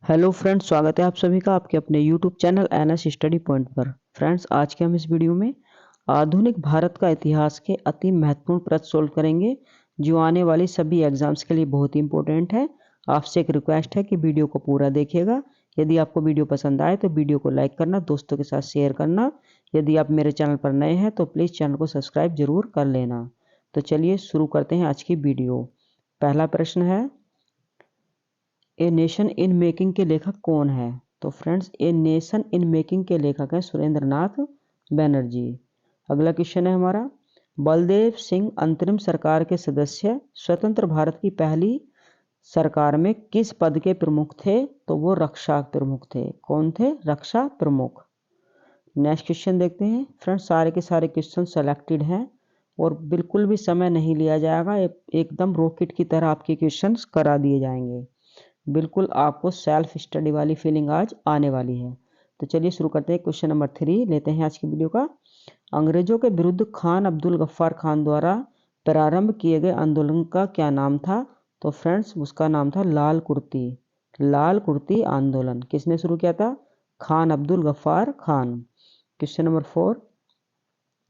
Hello friends, स्वागत है आप सभी का आपके अपने YouTube channel NS study point पर। फ्रेंड्स, आज के हम इस वीडियो में आधुनिक भारत का इतिहास के अति महत्वपूर्ण प्रश्न सोल्व करेंगे जो आने वाली सभी एग्जाम्स के लिए बहुत ही इंपॉर्टेंट है। आपसे एक रिक्वेस्ट है कि वीडियो को पूरा देखिएगा। यदि आपको वीडियो पसंद आए तो वीडियो को लाइक करना, दोस्तों के साथ शेयर करना। यदि आप मेरे चैनल पर नए हैं तो प्लीज़ चैनल को सब्सक्राइब जरूर कर लेना। तो चलिए शुरू करते हैं आज की वीडियो। पहला प्रश्न है, ए नेशन इन मेकिंग के लेखक कौन है? तो friends, a nation in making के लेखक हैं सुरेंद्र नाथ बनर्जी। अगला क्वेश्चन है हमारा, बलदेव सिंह अंतरिम सरकार के सदस्य स्वतंत्र भारत की पहली सरकार में किस पद के प्रमुख थे? तो वो रक्षा प्रमुख थे। कौन थे? रक्षा प्रमुख। नेक्स्ट क्वेश्चन देखते हैं। फ्रेंड्स, सारे के सारे क्वेश्चन सेलेक्टेड हैं और बिल्कुल भी समय नहीं लिया जाएगा। एकदम रॉकेट की तरह आपके क्वेश्चंस करा दिए जाएंगे। बिल्कुल आपको सेल्फ स्टडी वाली फीलिंग आज आने वाली है। तो चलिए शुरू करते हैं। क्वेश्चन नंबर 3 लेते हैं आज की वीडियो का। अंग्रेजों के विरुद्ध खान अब्दुल गफ्फार खान द्वारा प्रारंभ किए गए आंदोलन का क्या नाम था? तो फ्रेंड्स, उसका नाम था लाल कुर्ती। लाल कुर्ती आंदोलन किसने शुरू किया था? खान अब्दुल गफ्फार खान। क्वेश्चन नंबर 4,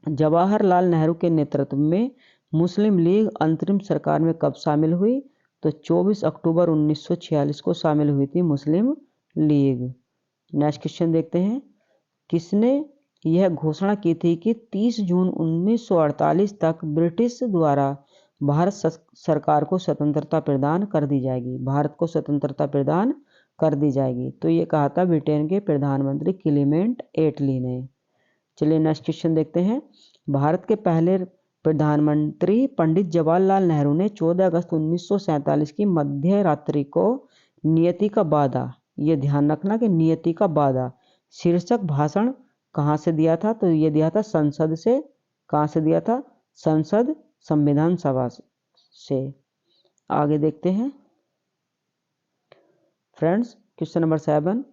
जवाहरलाल नेहरू के नेतृत्व में मुस्लिम लीग अंतरिम सरकार में कब शामिल हुई? तो 24 अक्टूबर 1946 को शामिल हुई थी मुस्लिम लीग। नेक्स्ट क्वेश्चन देखते हैं। किसने यह घोषणा की थी कि 30 जून 1948 तक ब्रिटिश द्वारा भारत सरकार को स्वतंत्रता प्रदान कर दी जाएगी? भारत को स्वतंत्रता प्रदान कर दी जाएगी। तो ये कहा था ब्रिटेन के प्रधानमंत्री क्लीमेंट एटली ने। चलिए नेक्स्ट क्वेश्चन देखते हैं। भारत के पहले प्रधानमंत्री पंडित जवाहरलाल नेहरू ने 14 अगस्त 1947 की मध्य रात्रि को नियति का वादा, ये ध्यान रखना कि नियति का वादा शीर्षक भाषण कहाँ से दिया था? तो ये दिया था संसद से। कहाँ से दिया था? संसद संविधान सभा से। आगे देखते हैं फ्रेंड्स। क्वेश्चन नंबर 7,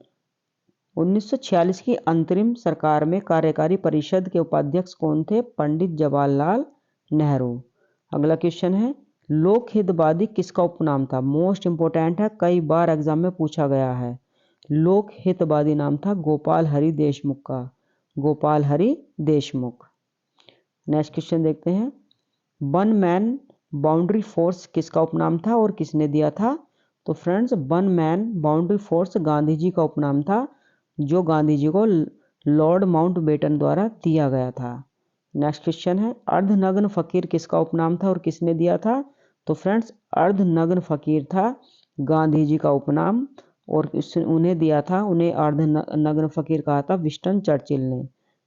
1946 की अंतरिम सरकार में कार्यकारी परिषद के उपाध्यक्ष कौन थे? पंडित जवाहरलाल नेहरू। अगला क्वेश्चन है, लोकहितवादी किसका उपनाम था? मोस्ट इंपोर्टेंट है, कई बार एग्जाम में पूछा गया है। लोकहितवादी नाम था गोपाल हरि देशमुख का। गोपाल हरि देशमुख। नेक्स्ट क्वेश्चन देखते हैं। वन मैन बाउंड्री फोर्स किसका उपनाम था और किसने दिया था? तो friends, one man boundary force Gandhi ji का उपनाम था, जो गांधी जी को लॉर्ड माउंटबेटन द्वारा दिया गया था। नेक्स्ट क्वेश्चन है, अर्धनग्न फकीर किसका उपनाम था और किसने दिया था? तो फ्रेंड्स, अर्धनग्न फकीर था गांधी जी का उपनाम और उन्हें दिया था, उन्हें अर्धनग्न फकीर कहा था विंस्टन चर्चिल ने।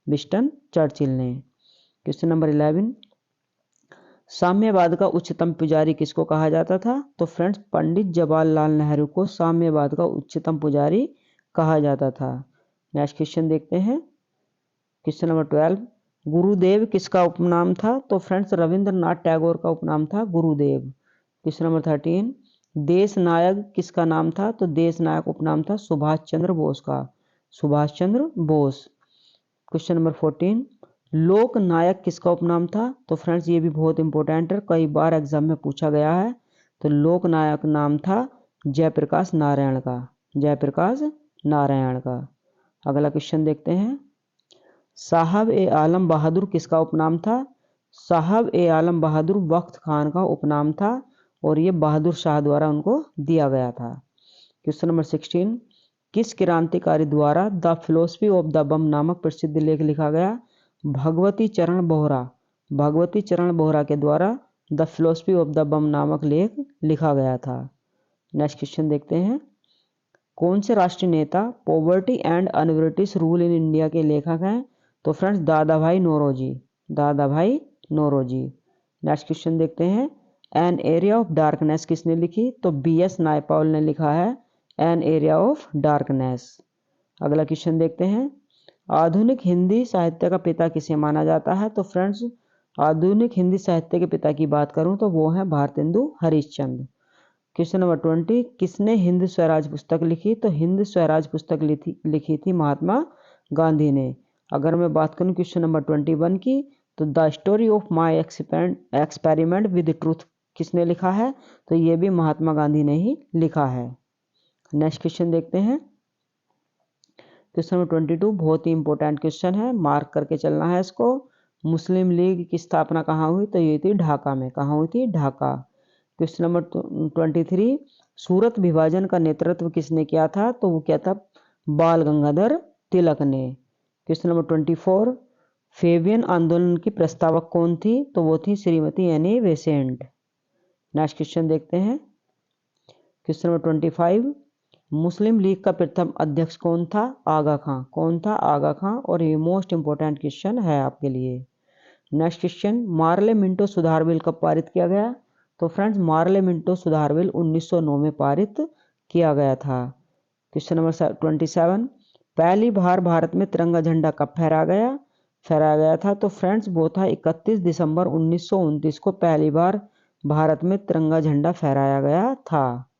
विंस्टन चर्चिल ने। क्वेश्चन नंबर 11, साम्यवाद का उच्चतम पुजारी किसको कहा जाता था? तो फ्रेंड्स, पंडित जवाहरलाल नेहरू को साम्यवाद का उच्चतम पुजारी कहा जाता था। नेक्स्ट क्वेश्चन देखते हैं। क्वेश्चन नंबर 12, गुरुदेव किसका उपनाम था? तो फ्रेंड्स, रविंद्रनाथ टैगोर का उपनाम था गुरुदेव। क्वेश्चन नंबर 13, देश नायक किसका नाम था? तो देश नायक उपनाम था सुभाष चंद्र बोस का। सुभाष चंद्र बोस। क्वेश्चन नंबर 14, लोक नायक किसका उपनाम था? तो फ्रेंड्स, ये भी बहुत इंपॉर्टेंट है, कई बार एग्जाम में पूछा गया है। तो लोक नायक नाम था जयप्रकाश नारायण का। जयप्रकाश नारायण का। अगला क्वेश्चन देखते हैं। साहब ए आलम बहादुर किसका उपनाम था? साहब ए आलम बहादुर वक्त खान का उपनाम था और ये बहादुर शाह द्वारा उनको दिया गया था। क्वेश्चन नंबर 16, किस क्रांतिकारी द्वारा द फिलोसफी ऑफ द बम नामक प्रसिद्ध लेख लिखा गया? भगवती चरण बोहरा। भगवती चरण बोहरा के द्वारा द फिलोसफी ऑफ द बम नामक लेख लिखा गया था। नेक्स्ट क्वेश्चन देखते हैं। कौन से राष्ट्रीय नेता poverty and un-British rule in India के लेखक हैं? तो फ्रेंड्स, दादा भाई नौरोजी। दादा भाई नौरोजी। नेक्स्ट क्वेश्चन देखते हैं। एन एरिया ऑफ डार्कनेस किसने लिखी? तो BS नायपॉल ने लिखा है एन एरिया ऑफ डार्कनेस। अगला क्वेश्चन देखते हैं। आधुनिक हिंदी साहित्य का पिता किसे माना जाता है? तो फ्रेंड्स, आधुनिक हिंदी साहित्य के पिता की बात करूं तो वो है भारतेंदु हरिश्चंद्र। क्वेश्चन नंबर 20, किसने हिंद स्वराज पुस्तक लिखी? तो हिंद स्वराज पुस्तक लिखी थी महात्मा गांधी ने। अगर मैं बात करूं क्वेश्चन नंबर 21 की, तो the story of my experiment with truth किसने लिखा है? तो ये भी महात्मा गांधी ने ही लिखा है। नेक्स्ट क्वेश्चन देखते हैं। क्वेश्चन नंबर 22 बहुत ही इंपॉर्टेंट क्वेश्चन है, मार्क करके चलना है इसको। मुस्लिम लीग की स्थापना कहाँ हुई? तो ये थी ढाका में। कहाँ हुई थी? ढाका। क्वेश्चन नंबर 23 सूरत विभाजन का नेतृत्व किसने किया था? तो वो क्या था? बाल गंगाधर तिलक ने। क्वेश्चन नंबर 24 फेबियन आंदोलन की प्रस्तावक कौन थी? तो वो थी Shrimati Annie Besant. Next question देखते हैं। क्वेश्चन नंबर 25 मुस्लिम लीग का प्रथम अध्यक्ष कौन था? आगा खां। कौन था? आगा खां। और ये मोस्ट इंपोर्टेंट क्वेश्चन है आपके लिए। नेक्स्ट क्वेश्चन मार्ले मिंटो सुधार बिल कब पारित किया गया? तो फ्रेंड्स मार्ले मिंटो सुधार बिल 1909 में पारित किया गया था। क्वेश्चन नंबर 27 पहली बार भारत में तिरंगा झंडा कब फहराया गया था? तो फ्रेंड्स वो था 31 दिसंबर 1929 को पहली बार भारत में तिरंगा झंडा फहराया गया था।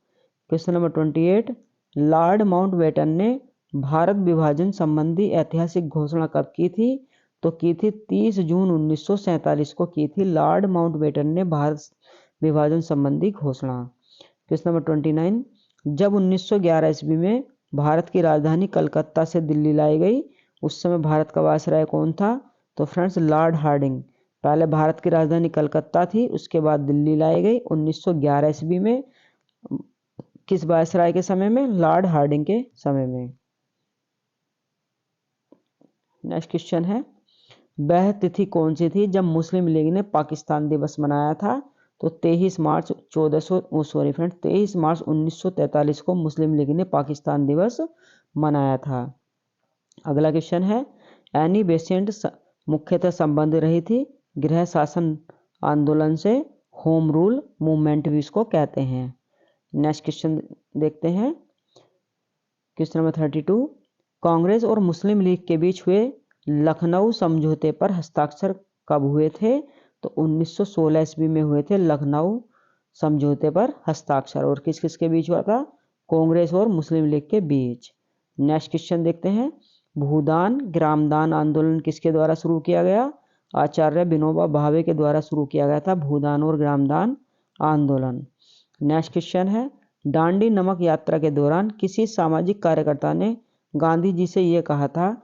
क्वेश्चन नंबर 28 लॉर्ड माउंटबेटन ने भारत विभाजन संबंधी ऐतिहासिक घोषणा कब की थी? तो की थी 30 जून 1947 को की थी लॉर्ड माउंटबेटन ने भारत विभाजन संबंधी घोषणा। क्वेश्चन नंबर 29 जब 1911 ईस्वी में भारत की राजधानी कलकत्ता से दिल्ली लाई गई उस समय भारत का वायसराय कौन था? तो फ्रेंड्स लॉर्ड हार्डिंग। पहले भारत की राजधानी कलकत्ता थी, उसके बाद दिल्ली लाई गई 1911 ईस्वी में। किस वायसराय के समय में? लॉर्ड हार्डिंग के समय में। नेक्स्ट क्वेश्चन है वह तिथि कौन सी थी जब मुस्लिम लीग ने पाकिस्तान दिवस मनाया था? तो 23 मार्च 1943 को मुस्लिम लीग ने पाकिस्तान दिवस मनाया था। अगला क्वेश्चन है एनी बेसेंट मुख्यतः संबंध रही थी गृह शासन आंदोलन से, होम रूल मूवमेंट भी इसको कहते हैं। नेक्स्ट क्वेश्चन देखते हैं। क्वेश्चन नंबर 32 कांग्रेस और मुस्लिम लीग के बीच हुए लखनऊ समझौते पर हस्ताक्षर कब हुए थे? तो 1916 ईस्वी में हुए थे लखनऊ समझौते पर हस्ताक्षर। और किस किस के बीच हुआ था? कांग्रेस और मुस्लिम लीग के बीच। नेक्स्ट क्वेश्चन देखते हैं भूदान ग्रामदान आंदोलन किसके द्वारा शुरू किया गया? आचार्य विनोबा भावे के द्वारा शुरू किया गया था भूदान और ग्रामदान आंदोलन। नेक्स्ट क्वेश्चन है डांडी नमक यात्रा के दौरान किसी सामाजिक कार्यकर्ता ने गांधी जी से यह कहा था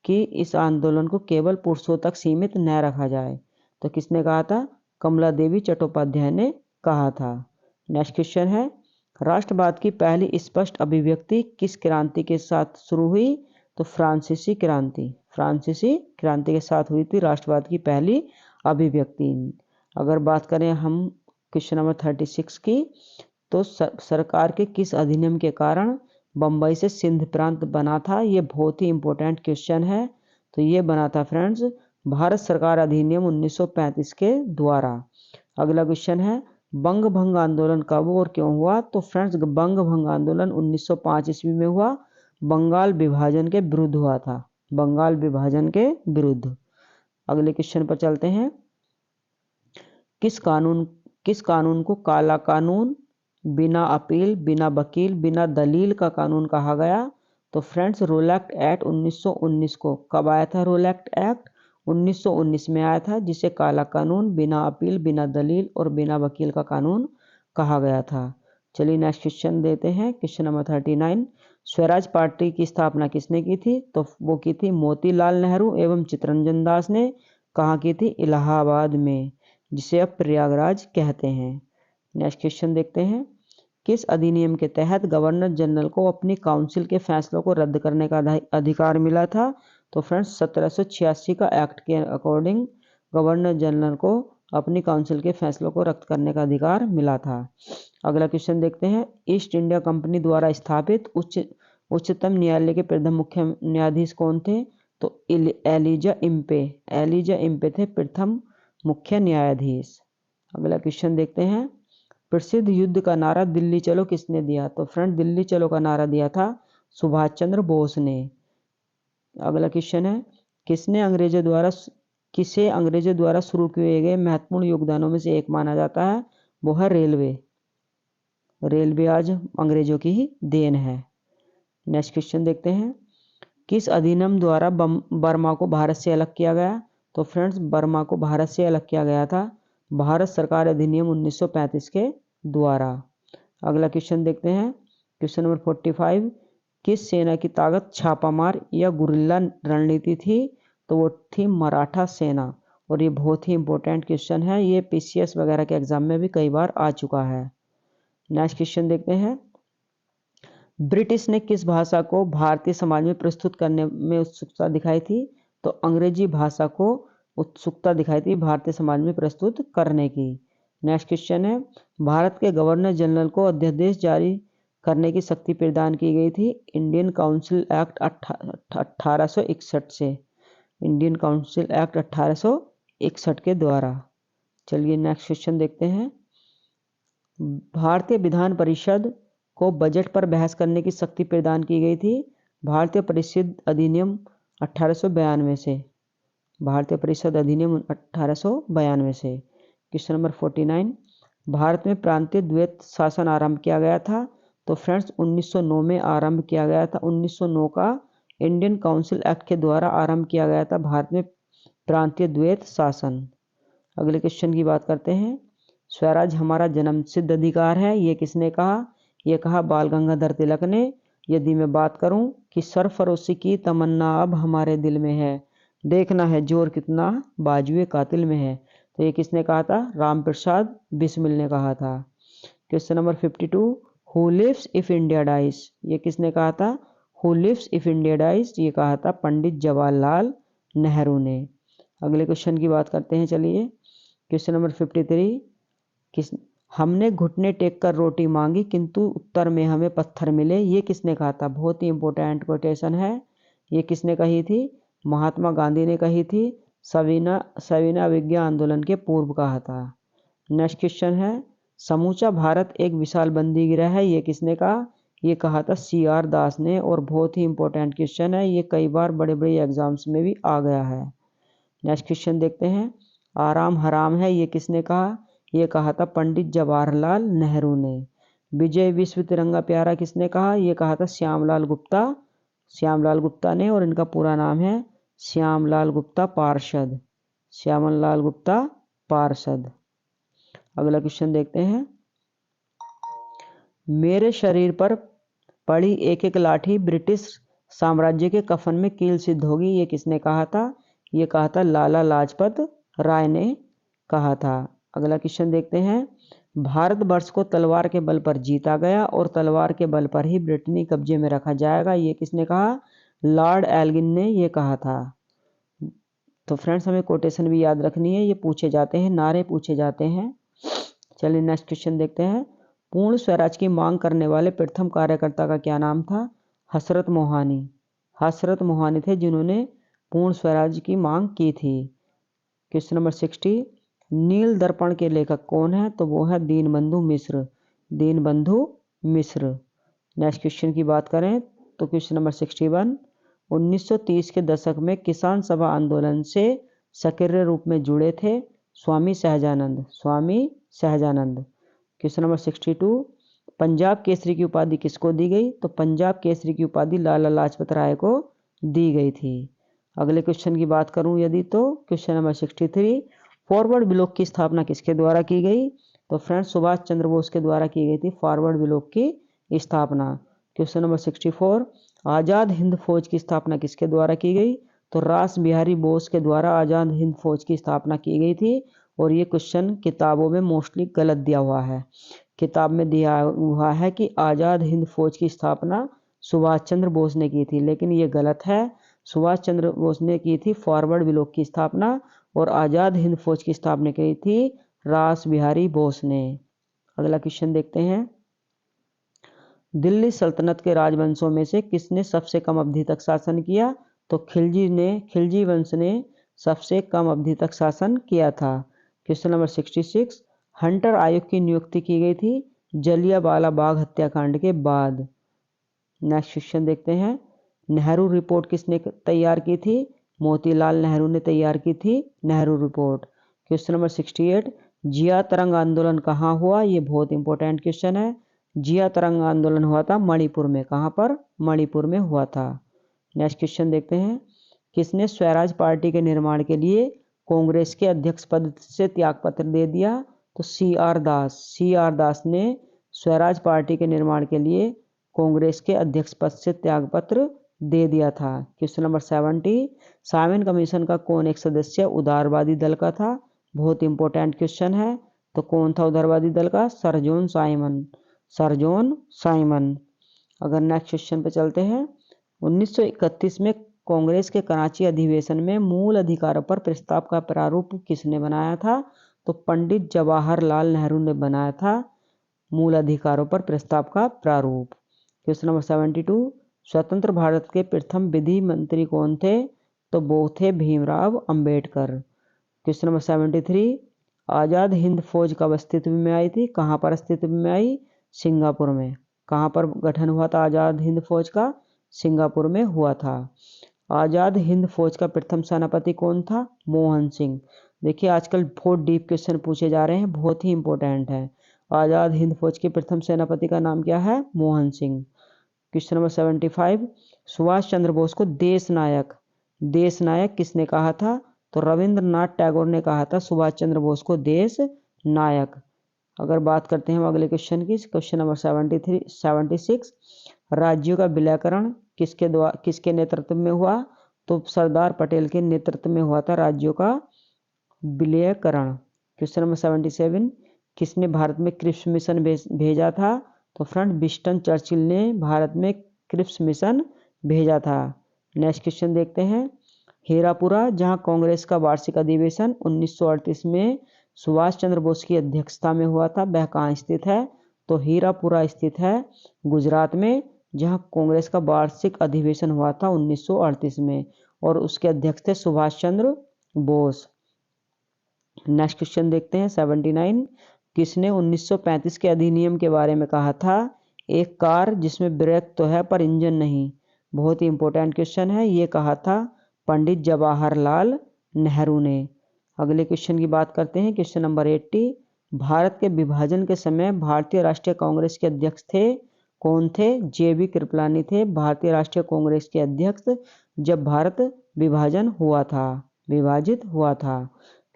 कि इस आंदोलन को केवल पुरुषों तक सीमित न रखा जाए? तो किसने कहा था? कमला देवी चट्टोपाध्याय ने कहा था। नेक्स्ट क्वेश्चन है राष्ट्रवाद की पहली स्पष्ट अभिव्यक्ति किस क्रांति के साथ शुरू हुई? तो फ्रांसीसी क्रांति। फ्रांसीसी क्रांति के साथ हुई थी राष्ट्रवाद की पहली अभिव्यक्ति। अगर बात करें हम क्वेश्चन नंबर 36 की तो सरकार के किस अधिनियम के कारण बम्बई से सिंध प्रांत बना था? ये बहुत ही इंपॉर्टेंट क्वेश्चन है। तो ये बना था फ्रेंड्स भारत सरकार अधिनियम 1935 के द्वारा। अगला क्वेश्चन है बंग भंग आंदोलन कब और क्यों हुआ? तो फ्रेंड्स बंग भंग आंदोलन 1905 ईस्वी में हुआ, बंगाल विभाजन के विरुद्ध हुआ था। बंगाल विभाजन के विरुद्ध। अगले क्वेश्चन पर चलते हैं किस कानून को काला कानून, बिना अपील, बिना वकील, बिना दलील का कानून कहा गया? तो फ्रेंड्स रोलैक्ट एक्ट 1919 को। कब आया था रोलैक्ट एक्ट? 1919 में आया था, जिसे काला कानून, बिना अपील, बिना दलील और बिना वकील का कानून कहा गया था। चलिए नेक्स्ट क्वेश्चन देते हैं। क्वेश्चन नंबर 39 स्वराज पार्टी की स्थापना किसने की थी? तो वो की थी मोतीलाल नेहरू एवं चित्तरंजन दास ने। कहाँ की थी? इलाहाबाद में, जिसे अब प्रयागराज कहते हैं। नेक्स्ट क्वेश्चन देखते हैं किस अधिनियम के तहत गवर्नर जनरल को अपनी काउंसिल के फैसलों को रद्द करने का अधिकार मिला था? तो फ्रेंड्स 1786 का एक्ट के अकॉर्डिंग गवर्नर जनरल को अपनी काउंसिल के फैसलों को रद्द करने का अधिकार मिला था। अगला क्वेश्चन देखते हैं ईस्ट इंडिया कंपनी द्वारा स्थापित उच्चतम न्यायालय के प्रथम मुख्य न्यायाधीश कौन थे? तो एलिजा इम्पे थे प्रथम मुख्य न्यायाधीश। अगला क्वेश्चन देखते हैं प्रसिद्ध युद्ध का नारा दिल्ली चलो किसने दिया? तो फ्रेंड दिल्ली चलो का नारा दिया था सुभाष चंद्र बोस ने। अगला क्वेश्चन है किसे अंग्रेजों द्वारा शुरू किए गए महत्वपूर्ण योगदानों में से एक माना जाता है? वो है रेलवे आज अंग्रेजों की ही देन है। नेक्स्ट क्वेश्चन देखते हैं किस अधिनियम द्वारा बर्मा को भारत से अलग किया गया? तो फ्रेंड्स बर्मा को भारत से अलग किया गया था भारत सरकार अधिनियम 1935 के द्वारा। अगला क्वेश्चन देखते हैं क्वेश्चन नंबर 45, किस सेना की ताकत छापामार या गुरिल्ला रणनीति थी? तो वो थी मराठा सेना। और ये बहुत ही इंपॉर्टेंट क्वेश्चन है, ये पीसीएस वगैरह के एग्जाम में भी कई बार आ चुका है। नेक्स्ट क्वेश्चन देखते हैं, ब्रिटिश ने किस भाषा को भारतीय समाज में प्रस्तुत करने में उत्सुकता दिखाई थी? तो अंग्रेजी भाषा को उत्सुकता दिखाई थी भारतीय समाज में प्रस्तुत करने की। नेक्स्ट क्वेश्चन है, भारत के गवर्नर जनरल को अध्यादेश जारी करने की शक्ति प्रदान की गई थी इंडियन काउंसिल एक्ट 1861 से। इंडियन काउंसिल एक्ट 1861 के द्वारा। चलिए नेक्स्ट क्वेश्चन देखते हैं, भारतीय विधान परिषद को बजट पर बहस करने की शक्ति प्रदान की गई थी भारतीय परिषद अधिनियम 1892 से। भारतीय परिषद अधिनियम 1892 से। क्वेश्चन नंबर 49, भारत में प्रांतीय द्वैत शासन आरंभ किया गया था? तो फ्रेंड्स 1909 में आरंभ किया गया था। 1909 का इंडियन काउंसिल एक्ट के द्वारा आरंभ किया गया था भारत में प्रांतीय द्वैत शासन। अगले क्वेश्चन की बात करते हैं, स्वराज हमारा जन्मसिद्ध अधिकार है, ये किसने कहा? ये कहा बाल गंगाधर तिलक ने। यदि मैं बात करूं कि सरफरोशी की तमन्ना अब हमारे दिल में है, देखना है जोर कितना बाजुए कातिल में है, तो ये किसने कहा था? रामप्रसाद बिस्मिल ने कहा था। Question number 52, who lives if India dies, ये किसने कहा था? Who lives if India dies, ये कहा था पंडित जवाहरलाल नेहरू ने। अगले क्वेश्चन की बात करते हैं, चलिए। क्वेश्चन नंबर 53, हमने घुटने टेक कर रोटी मांगी किंतु उत्तर में हमें पत्थर मिले, ये किसने कहा था? बहुत ही इंपॉर्टेंट कोटेशन है। ये किसने कही थी? महात्मा गांधी ने कही थी। सविनय अवज्ञा आंदोलन के पूर्व कहा था। नेक्स्ट क्वेश्चन है, समूचा भारत एक विशाल बंदी गृह है, ये किसने कहा? ये कहा था CR दास ने। और बहुत ही इंपॉर्टेंट क्वेश्चन है, ये कई बार बड़े बड़े एग्जाम्स में भी आ गया है। नेक्स्ट क्वेश्चन देखते हैं, आराम हराम है, ये किसने कहा? ये कहा था पंडित जवाहरलाल नेहरू ने। विजय विश्व तिरंगा प्यारा किसने कहा? ये कहा था श्यामलाल गुप्ता। श्यामलाल गुप्ता ने। और इनका पूरा नाम है श्यामलाल गुप्ता पार्षद। श्यामलाल गुप्ता पार्षद। अगला क्वेश्चन देखते हैं, मेरे शरीर पर पड़ी एक एक लाठी ब्रिटिश साम्राज्य के कफन में कील सिद्ध होगी, ये किसने कहा था? ये कहा था लाला लाजपत राय ने कहा था। अगला क्वेश्चन देखते हैं, भारतवर्ष को तलवार के बल पर जीता गया और तलवार के बल पर ही ब्रिटेनी कब्जे में रखा जाएगा, ये किसने कहा? लॉर्ड एल्गिन ने ये कहा था। तो फ्रेंड्स हमें कोटेशन भी याद रखनी है, ये पूछे जाते हैं, नारे पूछे जाते हैं। चलिए नेक्स्ट क्वेश्चन देखते हैं, पूर्ण स्वराज की मांग करने वाले प्रथम कार्यकर्ता का क्या नाम था? हसरत मोहानी। हसरत मोहानी थे जिन्होंने पूर्ण स्वराज की मांग की थी। क्वेश्चन नंबर 60, नील दर्पण के लेखक कौन है? तो वो है दीनबंधु मिश्र। दीनबंधु मिश्र। नेक्स्ट क्वेश्चन की बात करें तो क्वेश्चन नंबर 61, 1930 के दशक में किसान सभा आंदोलन से सक्रिय रूप में जुड़े थे स्वामी सहजानंद। स्वामी सहजानंद। क्वेश्चन नंबर 62, पंजाब केसरी की उपाधि किसको दी गई? तो पंजाब केसरी की उपाधि लाला लाजपत राय को दी गई थी। अगले क्वेश्चन की बात करूं यदि तो क्वेश्चन नंबर 63, फॉरवर्ड ब्लॉक की स्थापना किसके द्वारा की गई? तो फ्रेंड्स सुभाष चंद्र बोस के द्वारा की गई थी फॉरवर्ड ब्लॉक की स्थापना। क्वेश्चन नंबर 64, आज़ाद हिंद फौज की स्थापना किसके द्वारा की गई? तो रास बिहारी बोस के द्वारा आज़ाद हिंद फौज की स्थापना की गई थी। और ये क्वेश्चन किताबों में मोस्टली गलत दिया हुआ है। किताब में दिया हुआ है कि आज़ाद हिंद फौज की स्थापना सुभाष चंद्र बोस ने की थी, लेकिन ये गलत है। सुभाष चंद्र बोस ने की थी फॉरवर्ड ब्लॉक की स्थापना और आज़ाद हिंद फौज की स्थापना की थी रास बिहारी बोस ने। अगला क्वेश्चन देखते हैं, दिल्ली सल्तनत के राजवंशों में से किसने सबसे कम अवधि तक शासन किया? तो खिलजी वंश ने सबसे कम अवधि तक शासन किया था। क्वेश्चन नंबर 66, हंटर आयोग की नियुक्ति की गई थी जलियांवाला बाग हत्याकांड के बाद। नेक्स्ट क्वेश्चन देखते हैं, नेहरू रिपोर्ट किसने तैयार की थी? मोतीलाल नेहरू ने तैयार की थी नेहरू रिपोर्ट। क्वेश्चन नंबर 68, जिया तरंग आंदोलन कहाँ हुआ? ये बहुत इंपॉर्टेंट क्वेश्चन है। जिया तरंग आंदोलन हुआ था मणिपुर में। कहाँ पर? मणिपुर में हुआ था। नेक्स्ट क्वेश्चन देखते हैं, किसने स्वराज पार्टी के निर्माण के लिए कांग्रेस के अध्यक्ष पद से त्यागपत्र दे दिया? तो CR दास। CR दास ने स्वराज पार्टी के निर्माण के लिए कांग्रेस के अध्यक्ष पद से त्यागपत्र दे दिया था। क्वेश्चन नंबर 70, साइमन कमीशन का कौन एक सदस्य उदारवादी दल का था? बहुत इंपॉर्टेंट क्वेश्चन है। तो कौन था उदारवादी दल का? Sir John Simon, sir John Simon. अगर नेक्स्ट क्वेश्चन पे चलते हैं, 1931 में कांग्रेस के कराची अधिवेशन में मूल अधिकारों पर प्रस्ताव का प्रारूप किसने बनाया था? तो पंडित जवाहरलाल नेहरू ने बनाया था मूल अधिकारों पर प्रस्ताव का प्रारूप। क्वेश्चन नंबर 72, स्वतंत्र भारत के प्रथम विधि मंत्री कौन थे? तो वो थे भीमराव अंबेडकर। क्वेश्चन नंबर 73, आजाद हिंद फौज कब अस्तित्व में आई थी? कहाँ पर अस्तित्व में आई? सिंगापुर में। कहाँ पर गठन हुआ था आजाद हिंद फौज का? सिंगापुर में हुआ था। आजाद हिंद फौज का प्रथम सेनापति कौन था? मोहन सिंह। देखिए आजकल बहुत डीप क्वेश्चन पूछे जा रहे हैं, बहुत ही इंपॉर्टेंट है। आजाद हिंद फौज के प्रथम सेनापति का नाम क्या है? मोहन सिंह। क्वेश्चन नंबर 75, सुभाष चंद्र बोस को देश नायक किसने कहा था? तो रविंद्रनाथ टैगोर ने कहा था सुभाष चंद्र बोस को देश नायक। अगर बात करते हैं हम अगले क्वेश्चन की, क्वेश्चन नंबर 76, राज्यों का विलयकरण किसके नेतृत्व में हुआ? तो सरदार पटेल के नेतृत्व में हुआ था राज्यों का विलयकरण। क्वेश्चन नंबर 77, किसने भारत में क्रिप्स मिशन भेजा था? तो फ्रेंड विंस्टन चर्चिल ने भारत में क्रिप्स मिशन भेजा था। नेक्स्ट क्वेश्चन देखते हैं, हीरापुरा जहां कांग्रेस का वार्षिक अधिवेशन 1938 में सुभाष चंद्र बोस की अध्यक्षता में हुआ था, वह कहाँ स्थित है? तो हीरापुरा स्थित है गुजरात में, जहां कांग्रेस का वार्षिक अधिवेशन हुआ था 1938 में, और उसके अध्यक्ष थे सुभाष चंद्र बोस। नेक्स्ट क्वेश्चन देखते हैं 79, किसने 1935 के अधिनियम के बारे में कहा था? एक कार जिसमें ब्रेक तो है पर इंजन नहीं। बहुत ही इंपॉर्टेंट क्वेश्चन है, ये कहा था पंडित जवाहरलाल नेहरू ने। अगले क्वेश्चन की बात करते हैं, क्वेश्चन नंबर 80, भारत के विभाजन के समय भारतीय राष्ट्रीय कांग्रेस के अध्यक्ष थे कौन थे? JB कृपलानी थे भारतीय राष्ट्रीय कांग्रेस के अध्यक्ष जब भारत विभाजित हुआ था।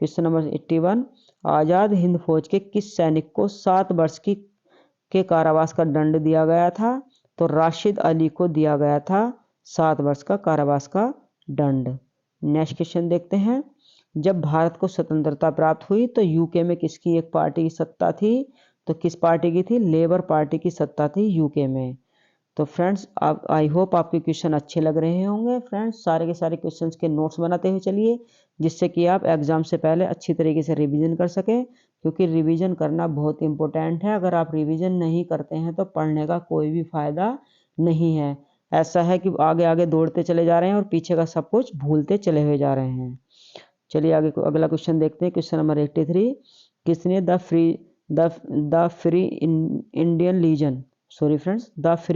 क्वेश्चन नंबर 81, आजाद हिंद फौज के किस सैनिक को 7 वर्ष के कारावास का दंड दिया गया था? तो राशिद अली को दिया गया था 7 वर्ष का कारावास का दंड। नेक्स्ट क्वेश्चन देखते हैं, जब भारत को स्वतंत्रता प्राप्त हुई तो यूके में किसकी एक पार्टी की सत्ता थी? तो किस पार्टी की थी? लेबर पार्टी की सत्ता थी यूके में। तो फ्रेंड्स आप आई होप आपके क्वेश्चन अच्छे लग रहे होंगे। फ्रेंड्स सारे के सारे क्वेश्चंस के नोट्स बनाते हुए चलिए, जिससे कि आप एग्जाम से पहले अच्छी तरीके से रिवीजन कर सकें, क्योंकि रिवीजन करना बहुत इंपॉर्टेंट है। अगर आप रिवीजन नहीं करते हैं तो पढ़ने का कोई भी फायदा नहीं है। ऐसा है कि आगे आगे दौड़ते चले जा रहे हैं और पीछे का सब कुछ भूलते चले हुए जा रहे हैं। चलिए आगे अगला क्वेश्चन देखते हैं, क्वेश्चन नंबर 83, किसने द फ्री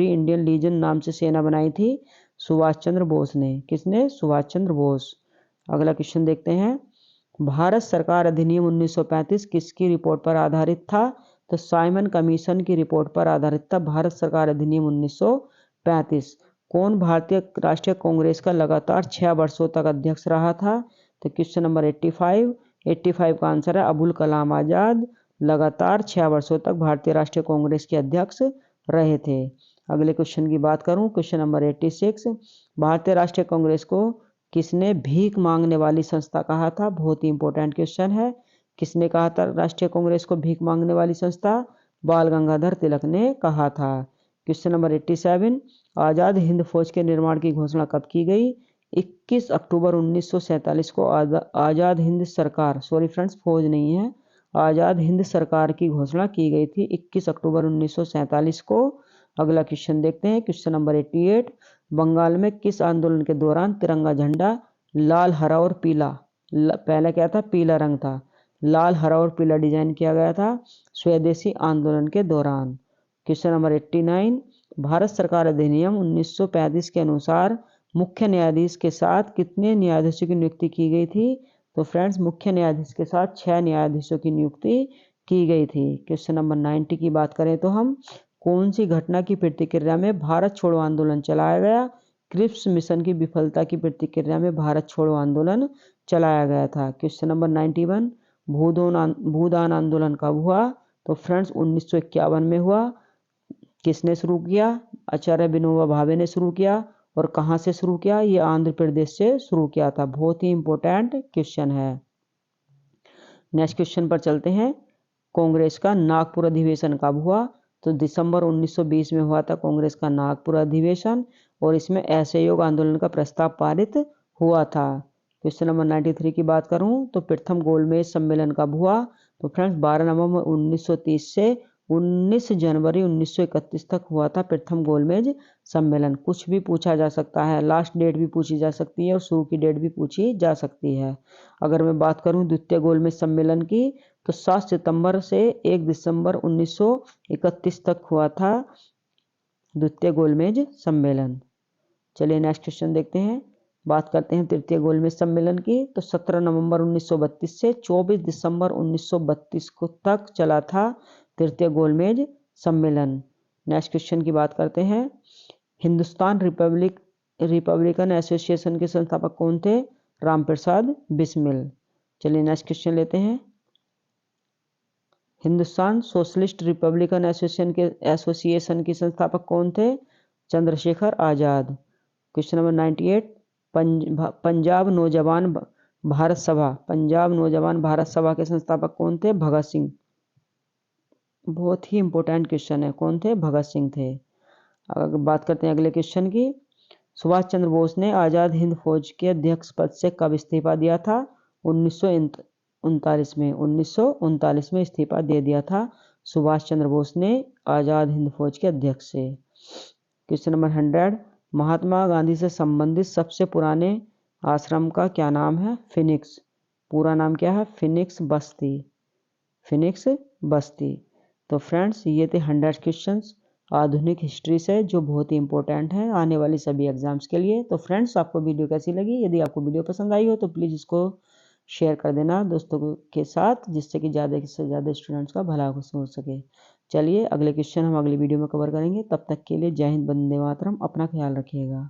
इंडियन लीजन नाम से सेना बनाई थी? सुभाष चंद्र बोस ने। किसने? सुभाष चंद्र बोस। अगला क्वेश्चन देखते हैं, भारत सरकार अधिनियम 1935 किसकी रिपोर्ट पर आधारित था? तो साइमन कमीशन की रिपोर्ट पर आधारित था भारत सरकार अधिनियम 1935। कौन भारतीय राष्ट्रीय कांग्रेस का लगातार 6 वर्षों तक अध्यक्ष रहा था? तो क्वेश्चन नंबर 85 का आंसर है अबुल कलाम आजाद लगातार 6 वर्षों तक भारतीय राष्ट्रीय कांग्रेस के अध्यक्ष रहे थे। अगले क्वेश्चन की बात करूं, क्वेश्चन नंबर 86, भारतीय राष्ट्रीय कांग्रेस को किसने भीख मांगने वाली संस्था कहा था? बहुत ही इंपॉर्टेंट क्वेश्चन है। किसने कहा था राष्ट्रीय कांग्रेस को भीख मांगने वाली संस्था? बाल गंगाधर तिलक ने कहा था। क्वेश्चन नंबर 87, आजाद हिंद फौज के निर्माण की घोषणा कब की गई? 21 अक्टूबर 1947 को आजाद हिंद सरकार, सॉरी फ्रेंड्स फौज नहीं है, आजाद हिंद सरकार की घोषणा की गई थी 21 अक्टूबर 1947 को। अगला क्वेश्चन देखते हैं, क्वेश्चन नंबर 88, बंगाल में किस आंदोलन के दौरान तिरंगा झंडा लाल हरा और पीला, पहले क्या था? पीला रंग था, लाल हरा और पीला डिजाइन किया गया था स्वदेशी आंदोलन के दौरान। क्वेश्चन नंबर 89, भारत सरकार अधिनियम 1935 के अनुसार मुख्य न्यायाधीश के साथ कितने न्यायाधीशों की नियुक्ति की गई थी? तो फ्रेंड्स मुख्य न्यायाधीश के साथ 6 न्यायाधीशों की नियुक्ति की गई थी। क्वेश्चन नंबर 90 की बात करें तो हम, कौन सी घटना की प्रतिक्रिया में भारत छोड़ो आंदोलन चलाया गया? क्रिप्स मिशन की विफलता की प्रतिक्रिया में भारत छोड़ो आंदोलन चलाया गया था। क्वेश्चन नंबर 91, भूदान आंदोलन कब हुआ? तो फ्रेंड्स 1951 में हुआ। किसने शुरू किया? आचार्य विनोबा भावे ने शुरू किया और कहाँ से शुरू किया? ये आंध्र प्रदेश से शुरू किया था। बहुत ही इंपॉर्टेंट क्वेश्चन है। नेक्स्ट क्वेश्चन पर चलते हैं। कांग्रेस का नागपुर अधिवेशन कब हुआ? तो दिसंबर 1920 में हुआ था कांग्रेस का नागपुर अधिवेशन और इसमें असहयोग आंदोलन का प्रस्ताव पारित हुआ था। क्वेश्चन नंबर 93 की बात करूं तो प्रथम गोलमेज सम्मेलन कब हुआ? तो फ्रेंड्स 12 नवंबर 1930 से 19 जनवरी 1931 तक हुआ था प्रथम गोलमेज सम्मेलन। कुछ भी पूछा जा सकता है, लास्ट डेट भी पूछी जा सकती है और शुरू की डेट भी पूछी जा सकती है। अगर मैं बात करूं द्वितीय गोलमेज सम्मेलन की तो 7 सितंबर से 1 दिसंबर 1931 तक हुआ था द्वितीय गोलमेज सम्मेलन। चलिए नेक्स्ट क्वेश्चन देखते हैं। बात करते हैं तृतीय गोलमेज सम्मेलन की तो 17 नवंबर 1932 से 24 दिसंबर 1932 को तक चला था तृतीय गोलमेज सम्मेलन। नेक्स्ट क्वेश्चन की बात करते हैं। हिंदुस्तान रिपब्लिकन एसोसिएशन के संस्थापक कौन थे? रामप्रसाद बिस्मिल। चलिए नेक्स्ट क्वेश्चन लेते हैं। हिंदुस्तान सोशलिस्ट रिपब्लिकन एसोसिएशन के संस्थापक कौन थे? चंद्रशेखर आजाद। Question number 98। पंजाब नौजवान भारत सभा के संस्थापक कौन थे? भगत सिंह। बहुत ही इंपॉर्टेंट क्वेश्चन है, कौन थे? भगत सिंह थे। अगर बात करते हैं अगले क्वेश्चन की। सुभाष चंद्र बोस ने आजाद हिंद फौज के अध्यक्ष पद से कब इस्तीफा दिया था? 1939 में। 1939 में इस्तीफा दे दिया था सुभाष चंद्र बोस ने आजाद हिंद फौज के अध्यक्ष से। Question number 100। महात्मा गांधी से संबंधित सबसे पुराने आश्रम का क्या नाम है? फिनिक्स। पूरा नाम क्या है? फिनिक्स बस्ती। फिनिक्स बस्ती। तो फ्रेंड्स ये थे 100 क्वेश्चंस आधुनिक हिस्ट्री से जो बहुत ही इंपॉर्टेंट है आने वाली सभी एग्जाम्स के लिए। तो फ्रेंड्स आपको वीडियो कैसी लगी? यदि आपको वीडियो पसंद आई हो तो प्लीज़ इसको शेयर कर देना दोस्तों के साथ, जिससे कि ज़्यादा से ज़्यादा स्टूडेंट्स का भला हो सके। चलिए अगले क्वेश्चन हम अगली वीडियो में कवर करेंगे। तब तक के लिए जय हिंद, वंदे मातरम। अपना ख्याल रखिएगा।